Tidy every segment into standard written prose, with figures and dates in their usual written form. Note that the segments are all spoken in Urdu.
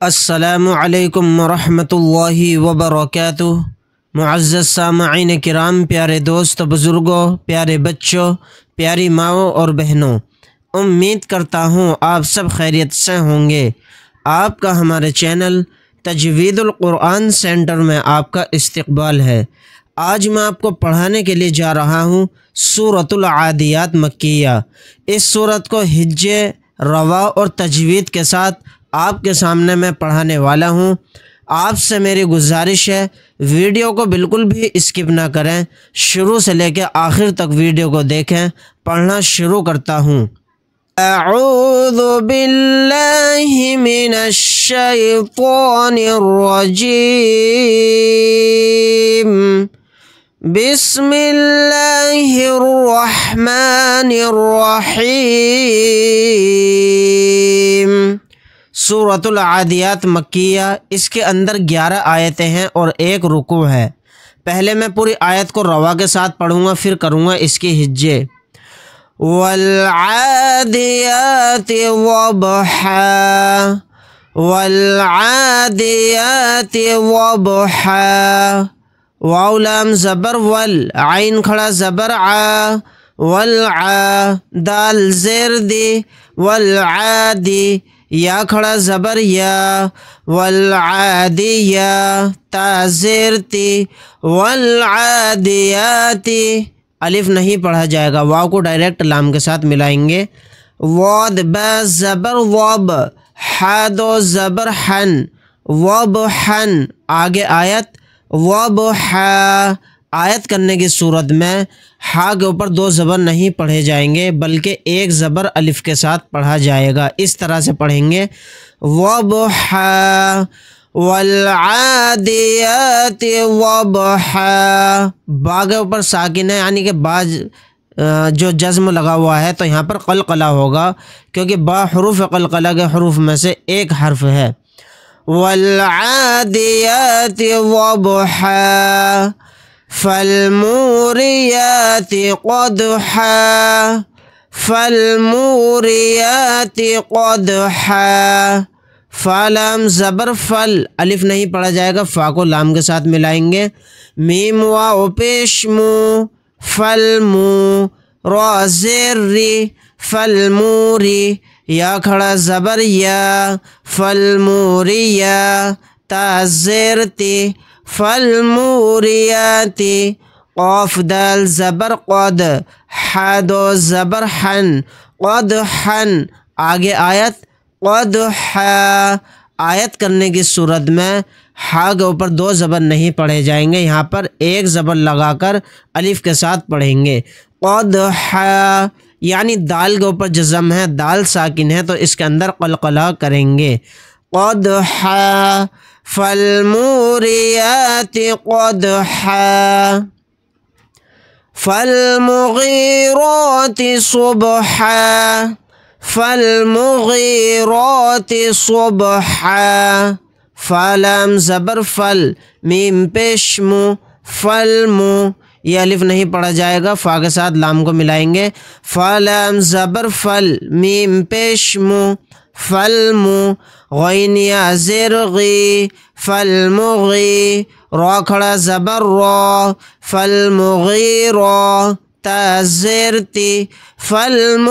السلام علیکم ورحمۃ اللہ وبرکاتہ۔ معزز سامعین کرام، پیارے دوست بزرگوں، پیارے بچوں، پیاری ماؤں اور بہنوں، امید کرتا ہوں آپ سب خیریت سے ہوں گے۔ آپ کا ہمارے چینل تجوید القرآن سینٹر میں آپ کا استقبال ہے۔ آج میں آپ کو پڑھانے کے لیے جا رہا ہوں سورۃ العادیات مکیہ۔ اس سورت کو ہجے، روا اور تجوید کے ساتھ آپ کے سامنے میں پڑھانے والا ہوں۔ آپ سے میری گزارش ہے ویڈیو کو بالکل بھی اسکپ نہ کریں، شروع سے لے کے آخر تک ویڈیو کو دیکھیں۔ پڑھنا شروع کرتا ہوں۔ اعوذ باللہ من الشیطان الرجیم، بسم اللہ الرحمن الرحیم۔ سورۃ العادیات مکیہ، اس کے اندر 11 آیتیں ہیں اور 1 رکوع ہے۔ پہلے میں پوری آیت کو روا کے ساتھ پڑھوں گا، پھر کروں گا اس کی ہجے۔ والعادیات ضبحا، والعادیات ضبحا، واو لام زبر ول، عین کھڑا زبر ع، والع، دال زیر دی، والعادی، یا کھڑا زبر یا، والعادیہ، تا زیر تی، والعادیاتی، الف نہیں پڑھا جائے گا، واو کو ڈائریکٹ لام کے ساتھ ملائیں گے۔ واد با زبر وب، حا دو زبر حن، وبحن، آگے آیت وبحا۔ آیت کرنے کی صورت میں ہا کے اوپر 2 زبر نہیں پڑھے جائیں گے، بلکہ 1 زبر الف کے ساتھ پڑھا جائے گا۔ اس طرح سے پڑھیں گے وبحا، والعادیات وبحا۔ با کے اوپر ساکن ہے، یعنی کہ با جو جزم لگا ہوا ہے، تو یہاں پر قلقلہ ہوگا، کیونکہ با حروف قلقلہ کے حروف میں سے ایک حرف ہے۔ والعادیات ضبحا، فالموریات قدحا، فالموریات قدحا، فالام زبر فل، الف نہیں پڑھا جائے گا، فا کو لام کے ساتھ ملائیں گے۔ میم واو پیش مو، فالمو، را زیر ری، فالموری، یا کھڑا زبر یا، فالموریا، تا زیر تی، فالموریاتی، قاف دال زبر قد، حا دو زبر حن، قدحن، آگے آیت قدحا۔ آیت کرنے کی صورت میں ہا کے اوپر 2 زبر نہیں پڑھے جائیں گے، یہاں پر 1 زبر لگا کر الف کے ساتھ پڑھیں گے۔ قدحا، یعنی دال کے اوپر جزم ہے، دال ساکن ہے، تو اس کے اندر قلقلہ کریں گے۔ قدحا، فالموریات قدحا، فالمغیرات صبحا، فالمغیرات صبحا، فالام زبر فل، میم پیش مو، فالمو، یہ الف نہیں پڑھا جائے گا، فا کے ساتھ لام کو ملائیں گے۔ فالام زبر فل، میم پیش مو، فالمو، غین یا زیر غی، فالمغی، را کھڑا زبر را، فالمغیرا، تا زیر تی، فالمغیراتی،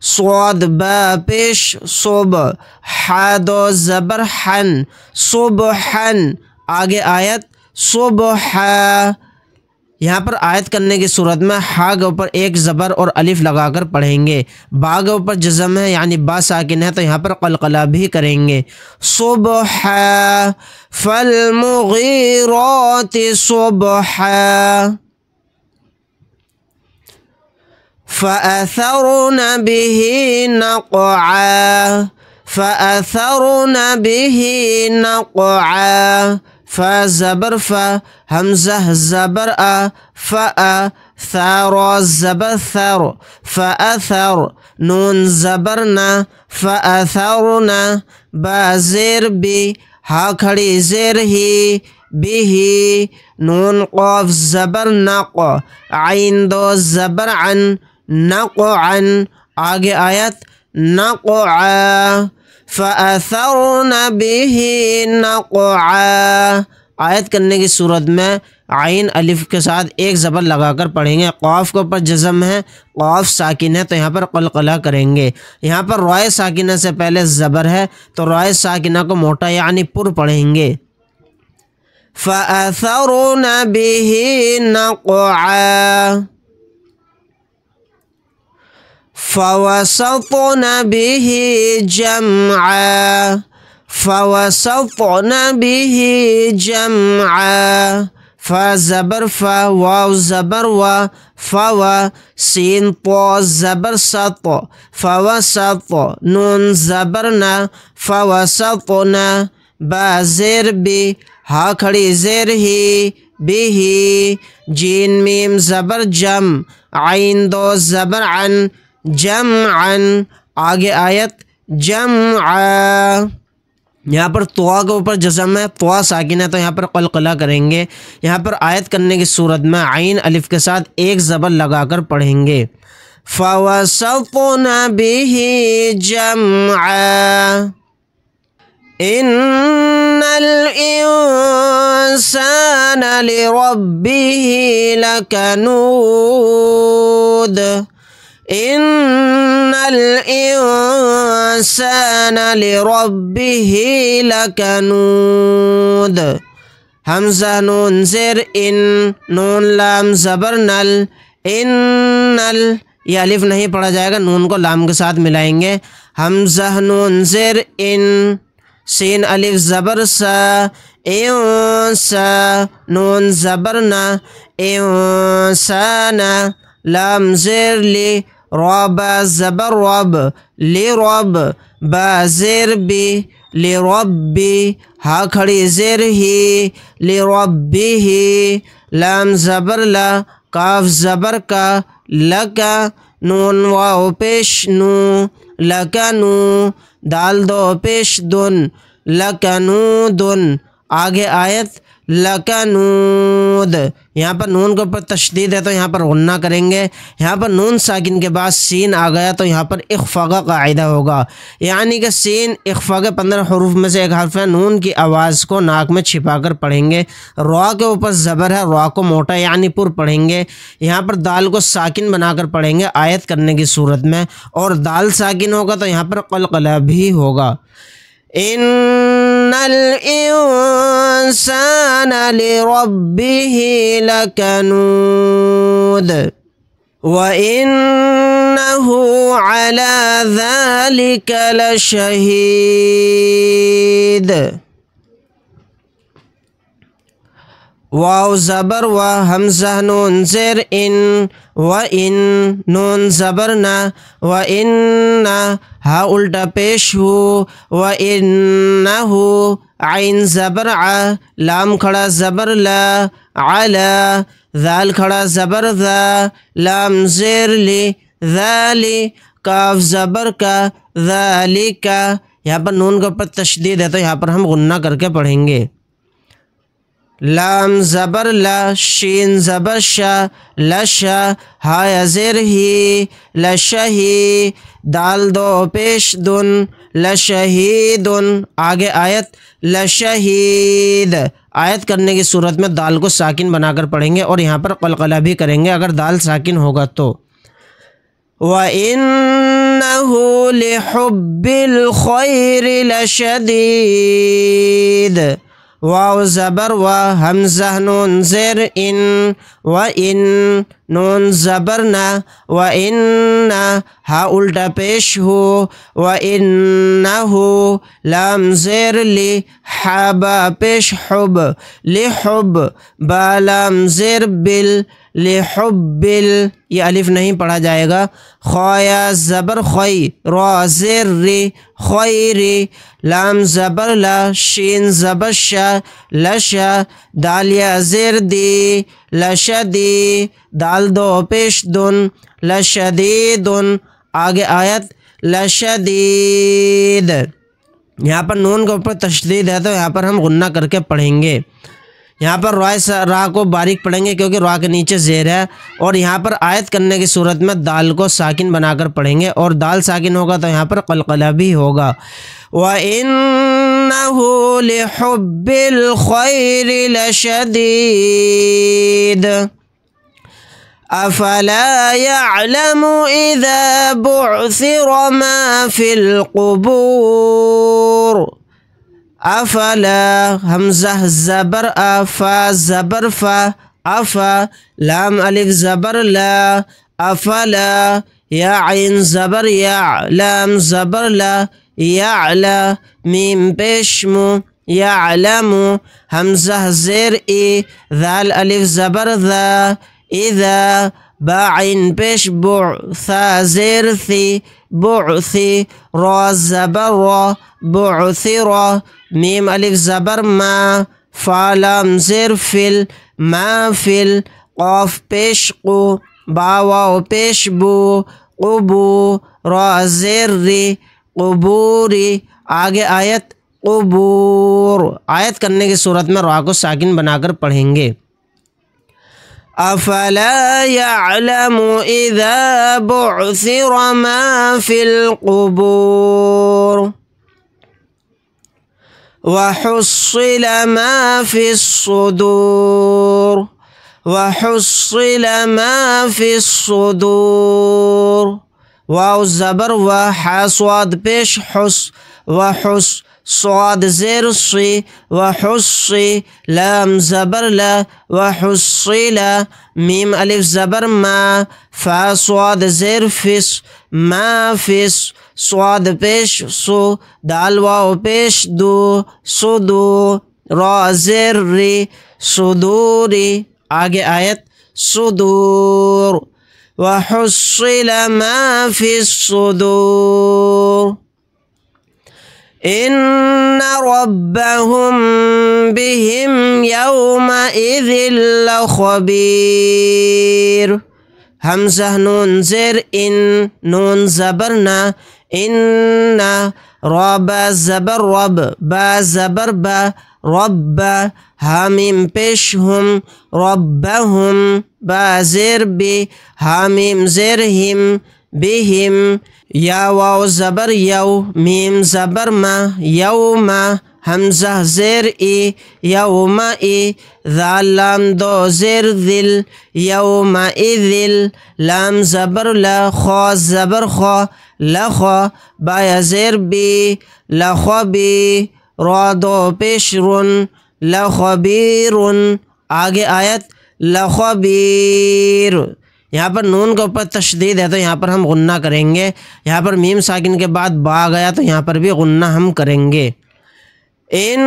صاد با پیش صب، حا دو زبر حن، صبحن، آگے آیت صبحا۔ یہاں پر آیت کرنے کی صورت میں ہا کے اوپر 1 زبر اور الف لگا کر پڑھیں گے۔ با کے اوپر جزم ہے، یعنی با ساکن ہے، تو یہاں پر قلقلہ بھی کریں گے۔ صبحا، فالمغیرات صبحا، فأثرن به نقعا، فأثرن به نقعا، فا زبر فا، حمزہ زبر آ، فا، ثار زبر ثر، فأثر، نون زبر نا، فأثرنا، با زیر بی، ہا کھڑی زیر ہی، بھی، نون قاف زبر نق، عین دو زبر عن، نقعن، آگے آیت نقعا، فَأَثَرْنَ بِهِ نَقْعًا، آیت کرنے کی صورت میں عین الف کے ساتھ ایک زبر لگا کر پڑھیں گے۔ قاف کے اوپر جزم ہے، قاف ساکن ہے تو یہاں پر قلقلہ کریں گے۔ یہاں پر رائے ساکنہ سے پہلے زبر ہے تو رائے ساکنہ کو موٹا یعنی پر پڑھیں گے۔ فَأَثَرْنَ بِهِ نَقْعًا فَوَسَطْنَ بِهِ جَمْعًا فَوَسَطْنَ بِهِ جَمْعًا، فا زبر فا، واو زبر وا، فوا، سین طا زبر سط، فوسط، نون زبر نا، فوسطنا، با زیر بی، ہا کھڑی زیر ہی، بھی، جین میم زبر جم، عین دو زبر عن، جمعن، آگے آیت جمعا، یہاں پر طوا کے اوپر جزم ہے، طوا ساکن ہے تو یہاں پر قلقلہ کریں گے۔ یہاں پر آیت کرنے کی صورت میں عین الف کے ساتھ ایک زبر لگا کر پڑھیں گے۔ فَوَسَطْنَ بِهِ جَمْعًا إِنَّ الْإِنسَانَ لِرَبِّهِ لَكَنُودٌ إِنَّ الْإِنسَانَ لِرَبِّهِ لَكَنُودٌ، حمزہ نون زیر ان، نون لام زبر نل، انل، یہ الف نہیں پڑھا جائے گا، نون کو لام کے ساتھ ملائیں گے۔ حمزہ نون زیر ان، سین الف زبر سا، انسا، نون زبر نا، انسانا، لام زیر لی، رب زبر رب، لی رب، با زیر بی، لی ربی، ہا کھڑی زیر ہی، لی ربی ہی، لام زبر لا، کاف زبر کا، لکا، نون واو پیش نو، لکنو، دال دو پیش دن، لکنودن، آگے آیت لکنود، یہاں پر نون کے اوپر تشدید ہے تو یہاں پر غنہ کریں گے۔ یہاں پر نون ساکن کے بعد سین آ گیا تو یہاں پر اخفاء کا قاعدہ ہوگا، یعنی کہ سین اخفاء کے 15 حروف میں سے ایک حرف ہے، نون کی آواز کو ناک میں چھپا کر پڑھیں گے۔ را کے اوپر زبر ہے، را کو موٹا یعنی پر پڑھیں گے۔ یہاں پر دال کو ساکن بنا کر پڑھیں گے آیت کرنے کی صورت میں، اور دال ساکن ہوگا تو یہاں پر قلقلہ بھی ہوگا۔ إِنَّ الْإِنسَانَ لِرَبِّهِ لَكَنُودٌ وَإِنَّهُ عَلَى ذَلِكَ لَشَهِيدٌ، واو زبر و، حمزہ نون زیر ان، و ان، نون زبر نا، و ان، ہا الٹا پیش ہو، و انہ، عین زبر ع، لام کھڑا زبر لا، علا، ذال کھڑا زبر ذا، لام زیر لی، ذالی، کاف زبر کا، ذالکا، یہاں پر نون کے اوپر تشدید ہے تو یہاں پر ہم غنہ کر کے پڑھیں گے۔ لام زبر لا، شین زبر شا، لشا، ہا زیر ہی، لشہی، دال دو پیش دن، لشہیدن، آگے آیت لشہید، آیت کرنے کی صورت میں دال کو ساکن بنا کر پڑھیں گے اور یہاں پر قلقلہ بھی کریں گے اگر دال ساکن ہوگا تو۔ وَإِنَّهُ لِحُبِّ الْخَيْرِ لَشَدِيدٌ، واو زبر و، حمزہ نون زیر ان، و ان، نون زبر نا، و ان، ہا الٹا پیش ہو، و انہ، لام زیر لی، حابا پیش حب، لحب، با لام زیر بل، لحبل، یہ الف نہیں پڑھا جائے گا۔ خوایا زبر خوی، را زیر ری، خویری، لام زبر لا، شین زبر شا، لشا، دالیا زیر دی، لشدی، دال دو پیش دن، لشدیدن، آگے آیت لشدید، یہاں پر نون کے اوپر تشدید ہے تو یہاں پر ہم غنہ کر کے پڑھیں گے۔ یہاں پر را کو باریک پڑھیں گے کیونکہ را کے نیچے زیر ہے، اور یہاں پر آیت کرنے کی صورت میں دال کو ساکن بنا کر پڑھیں گے، اور دال ساکن ہوگا تو یہاں پر قلقلہ بھی ہوگا۔ وَإِنَّهُ لِحُبِّ الْخَيْرِ لَشَدِيدٌ أَفَلَا يَعْلَمُ إِذَا بُعْثِرَ مَا فِي الْقُبُورِ افلا حمزہ زبر افا زبر فا افا لام الف زبر لا افلا یا عین زبر یا لام زبر لا یعلا میم پیش مو یعلم حمزہ زیر ای ذال الف زبر ذا اذا با عین پیش بع ثا زیر ثی بعثی را زبر را بعثر میم الف زبر ما فا لام زیر فل ما فل قاف پیش قو با واو پیش بو قبو را زیر ری قبوری۔ آگے آیت قبور، آیت کرنے کی صورت میں را کو ساکن بنا کر پڑھیں گے۔ افلا يعلم اذا بعثر ما في القبور وحصل ما في الصدور وحصل ما في الصدور واو زبر وحا صاد پیش حس وحس صاد زیر صی وحصی لام زبر لا وحصل میم الف زبر ما فا صاد زیر فس ما فس صاد پیش سو دال واو پیش دو صدو را زیر ری صدوری۔ آگے آیت صدور وحصل ما في الصدور إن ربهم بهم يومئذ لخبير حمزہ نون زیر ان نون زبرنا ان را با زبر رب با زبر با رب حامیم پیش ہم ربهم با زیر بی حامیم زیر ہم بهم یا واو زبر یو میم زبر ما یوم حمزہ زیر ای یوم ای ذال لام دو زیر ذل یوم اذل لام زبر لا خا زبر خا لخا با زیر بی لخبی را دو پیش رن لخبیرن۔ آگے آیت لخبیر، یہاں پر نون کے اوپر تشدید ہے تو یہاں پر ہم غنہ کریں گے، یہاں پر میم ساکن کے بعد با گیا تو یہاں پر بھی غنہ ہم کریں گے۔ ان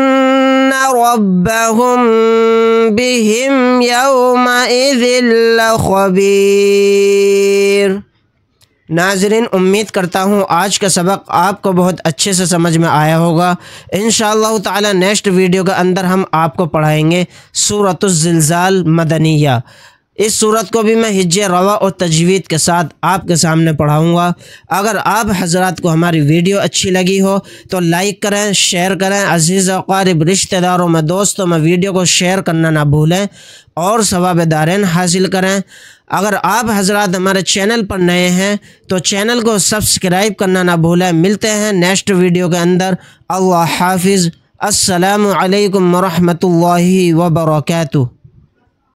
ربهم بهم يومئذ لخبیر۔ ناظرین، امید کرتا ہوں آج کا سبق آپ کو بہت اچھے سے سمجھ میں آیا ہوگا۔ انشاءاللہ تعالی نیکسٹ ویڈیو کے اندر ہم آپ کو پڑھائیں گے سورۃ الزلزال مدنیہ۔ اس سورت کو بھی میں حج روا اور تجوید کے ساتھ آپ کے سامنے پڑھاؤں گا۔ اگر آپ حضرات کو ہماری ویڈیو اچھی لگی ہو تو لائک کریں، شیئر کریں، عزیز و قارب رشتہ داروں میں دوستوں میں ویڈیو کو شیئر کرنا نہ بھولیں اور ثواب دارین حاصل کریں۔ اگر آپ حضرات ہمارے چینل پر نئے ہیں تو چینل کو سبسکرائب کرنا نہ بھولیں۔ ملتے ہیں نیکسٹ ویڈیو کے اندر۔ اللہ حافظ۔ السلام علیکم ورحمۃ اللہ وبرکاتہ۔